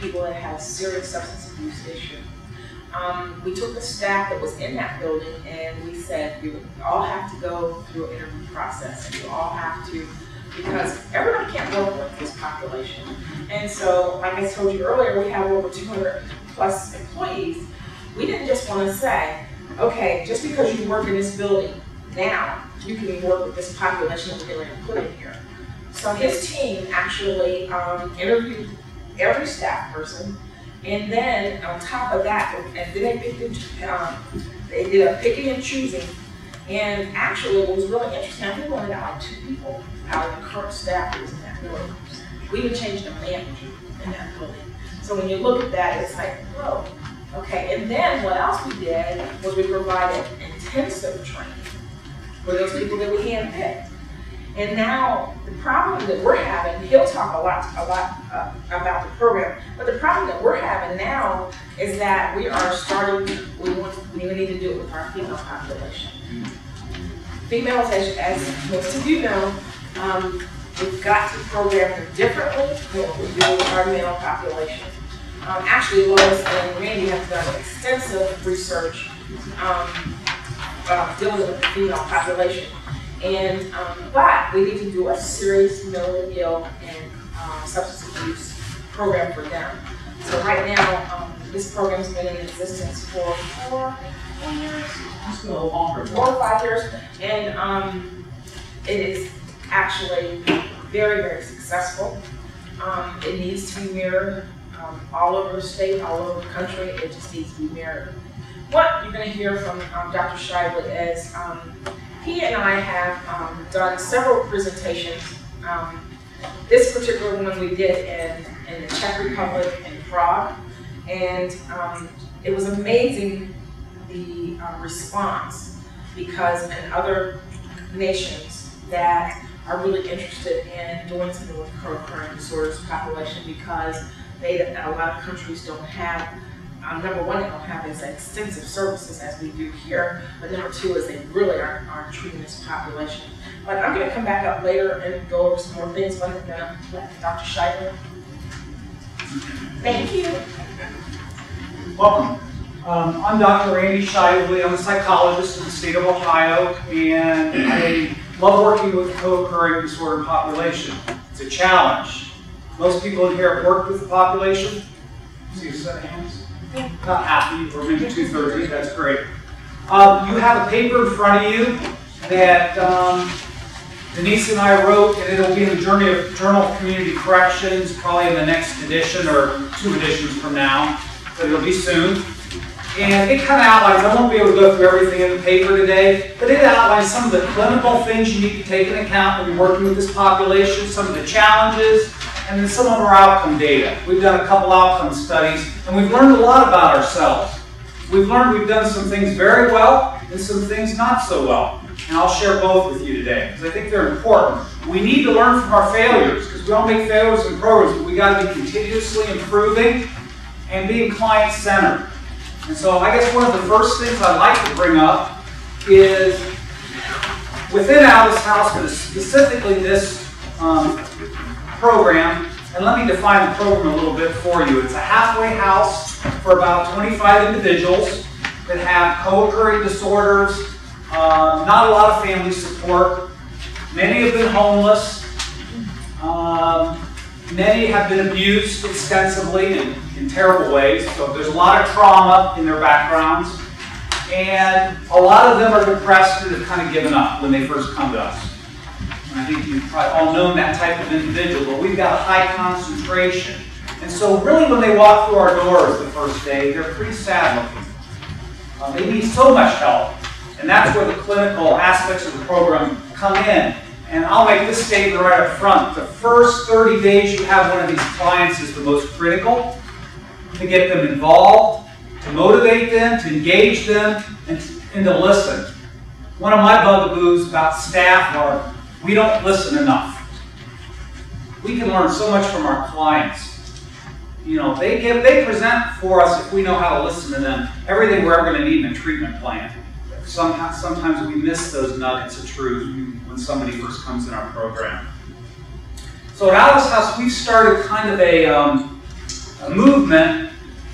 people that had a serious substance abuse issue. We took the staff that was in that building and we said, you all have to go through an interview process, and you all have to, because everybody can't work with this population. And so, like I told you earlier, we have over 200 plus employees. We didn't just want to say, okay, just because you work in this building now, you can work with this population that we're going to put in here. So his team actually interviewed every staff person, and then on top of that, and then they did a picking and choosing. And actually, what was really interesting, I think we only got like 2 people out of the current staff that was in that building. We even changed the manager in that building. So when you look at that, it's like, whoa. Okay, and then what else we did was we provided intensive training for those people that we handpicked. And now the problem that we're having, he'll talk a lot about the program, but the problem that we're having now is that we are starting, we need to do it with our female population. Females, as most of you know, we've got to program them differently than what we do with our male population. Actually, Lois and Randy have done extensive research dealing with the female population. And, but we need to do a serious mentally ill and substance abuse program for them. So right now, this program's been in existence for 4 years? It's been a little longer. 4 or 5 years. And it is actually very, very successful. It needs to be mirrored all over the state, all over the country. It just needs to be mirrored. What you're going to hear from Dr. Shively is he and I have done several presentations. This particular one we did in the Czech Republic and Prague, and it was amazing the response, because in other nations that are really interested in doing something with co-occurring disorders population, because a lot of countries don't have, number one, they don't have as extensive services as we do here, but number two is they really aren't treating this population. But I'm going to come back up later and go over some more things, but I'm going to let Dr. Shively. Thank you. Welcome. I'm Dr. Randy Shively. I'm a psychologist in the state of Ohio, and I love working with the co-occurring disorder population. It's a challenge. Most people in here have worked with the population. See a set of hands? Not half of you, or maybe 2/3 of you. That's great. You have a paper in front of you that Denise and I wrote, and it'll be in the Journal of Community Corrections, probably in the next edition or 2 editions from now, but it'll be soon. And it kind of outlines, I won't be able to go through everything in the paper today, but it outlines some of the clinical things you need to take into account when you're working with this population, some of the challenges, and then some of our outcome data. We've done a couple outcome studies, and we've learned a lot about ourselves. We've learned we've done some things very well and some things not so well. And I'll share both with you today, because I think they're important. We need to learn from our failures, because we all make failures in programs, but we got to be continuously improving and being client-centered. And so I guess one of the first things I'd like to bring up is within Alvis House, but specifically this program, and let me define the program a little bit for you. It's a halfway house for about 25 individuals that have co-occurring disorders, not a lot of family support. Many have been homeless. Many have been abused extensively in terrible ways, so there's a lot of trauma in their backgrounds. And a lot of them are depressed and have kind of given up when they first come to us. And I think you've probably all known that type of individual, but we've got a high concentration. And so really when they walk through our doors the first day, they're pretty sad looking. They need so much help. And that's where the clinical aspects of the program come in. And I'll make this statement right up front. The first 30 days you have one of these clients is the most critical to get them involved, to motivate them, to engage them, and to listen. One of my bugaboos about staff are we don't listen enough. We can learn so much from our clients. You know, they present for us, if we know how to listen to them, everything we're ever going to need in a treatment plan. Sometimes we miss those nuggets of truth when somebody first comes in our program. So at Alvis House, we've started kind of a movement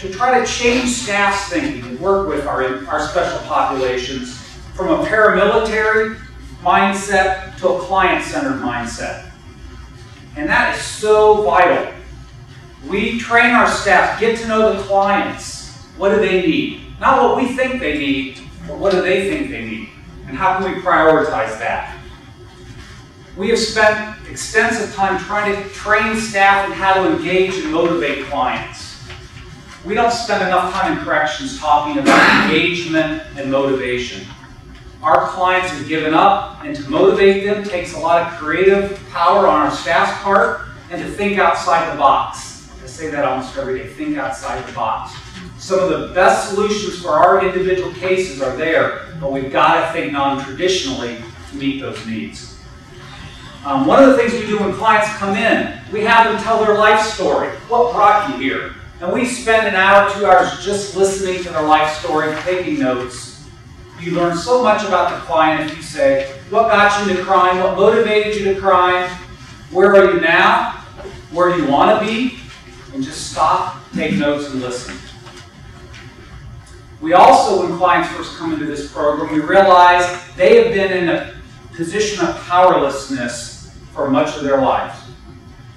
to try to change staff's thinking and work with our special populations from a paramilitary mindset to a client-centered mindset. And that is so vital. We train our staff, get to know the clients. What do they need? Not what we think they need, but what do they think they need? And how can we prioritize that? We have spent extensive time trying to train staff in how to engage and motivate clients. We don't spend enough time in corrections talking about engagement and motivation. Our clients have given up, and to motivate them takes a lot of creative power on our staff's part and to think outside the box. I say that almost every day, think outside the box. Some of the best solutions for our individual cases are there, but we've got to think non-traditionally to meet those needs. One of the things we do when clients come in, we have them tell their life story. What brought you here? And we spend an hour, 2 hours just listening to their life story, taking notes. You learn so much about the client if you say, what got you into crime? What motivated you to crime? Where are you now? Where do you want to be? And just stop, take notes, and listen. We also, when clients first come into this program, we realize they have been in a position of powerlessness for much of their lives.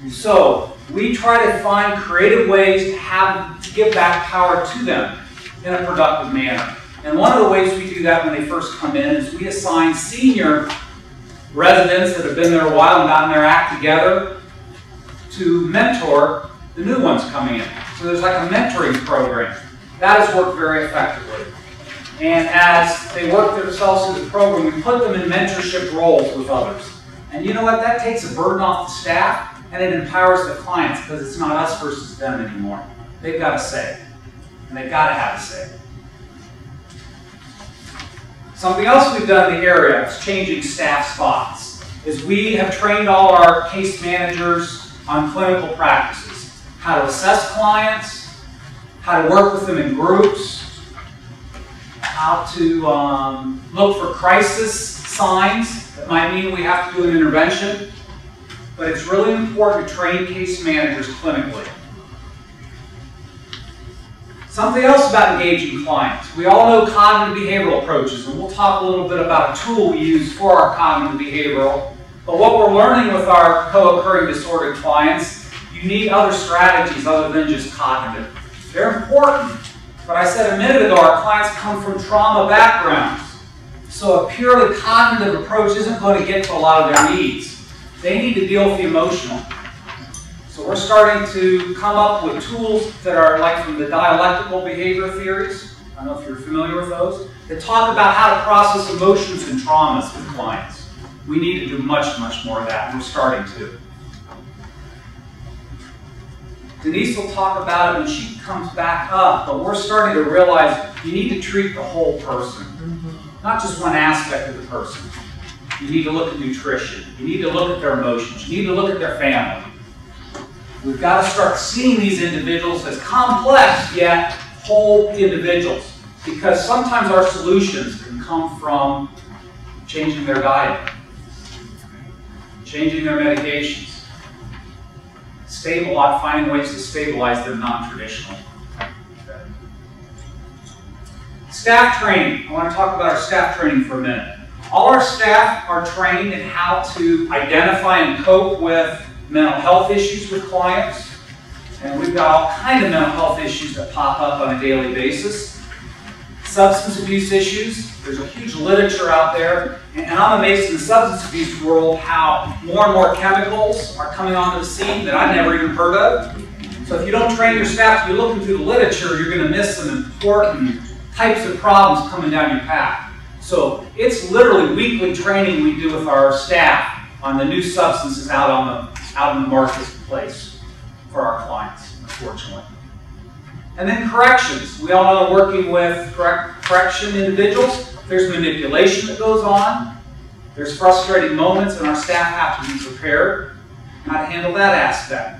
And so we try to find creative ways to give back power to them in a productive manner. And one of the ways we do that when they first come in is we assign senior residents that have been there a while and gotten their act together to mentor the new ones coming in. So there's like a mentoring program. That has worked very effectively. And as they work themselves through the program, we put them in mentorship roles with others. And you know what? That takes a burden off the staff, and it empowers the clients because it's not us versus them anymore. They've got a say, and they've got to have a say. Something else we've done in the area is changing staff spots. Is we have trained all our case managers on clinical practices, how to assess clients, how to work with them in groups, how to look for crisis signs that might mean we have to do an intervention. But it's really important to train case managers clinically. Something else about engaging clients. We all know cognitive behavioral approaches, and we'll talk a little bit about a tool we use for our cognitive behavioral. But what we're learning with our co-occurring disordered clients, you need other strategies other than just cognitive. They're important, but I said a minute ago, our clients come from trauma backgrounds. So a purely cognitive approach isn't going to get to a lot of their needs. They need to deal with the emotional. So we're starting to come up with tools that are like from the dialectical behavior theories. I don't know if you're familiar with those. That talk about how to process emotions and traumas with clients. We need to do much, much more of that, and we're starting to. Denise will talk about it when she comes back up, but we're starting to realize you need to treat the whole person, not just one aspect of the person. You need to look at nutrition. You need to look at their emotions. You need to look at their family. We've got to start seeing these individuals as complex yet whole individuals, because sometimes our solutions can come from changing their diet, changing their medications, finding ways to stabilize them non-traditionally. Okay. Staff training. I want to talk about our staff training for a minute. All our staff are trained in how to identify and cope with mental health issues with clients. And we've got all kinds of mental health issues that pop up on a daily basis. Substance abuse issues. There's a huge literature out there. And I'm amazed in the substance abuse world how more and more chemicals are coming onto the scene that I've never even heard of. So if you don't train your staff to be looking through the literature, you're going to miss some important types of problems coming down your path. So it's literally weekly training we do with our staff on the new substances out in the marketplace for our clients, unfortunately. And then corrections. We all know working with correction individuals, there's manipulation that goes on. There's frustrating moments, and our staff have to be prepared how to handle that aspect.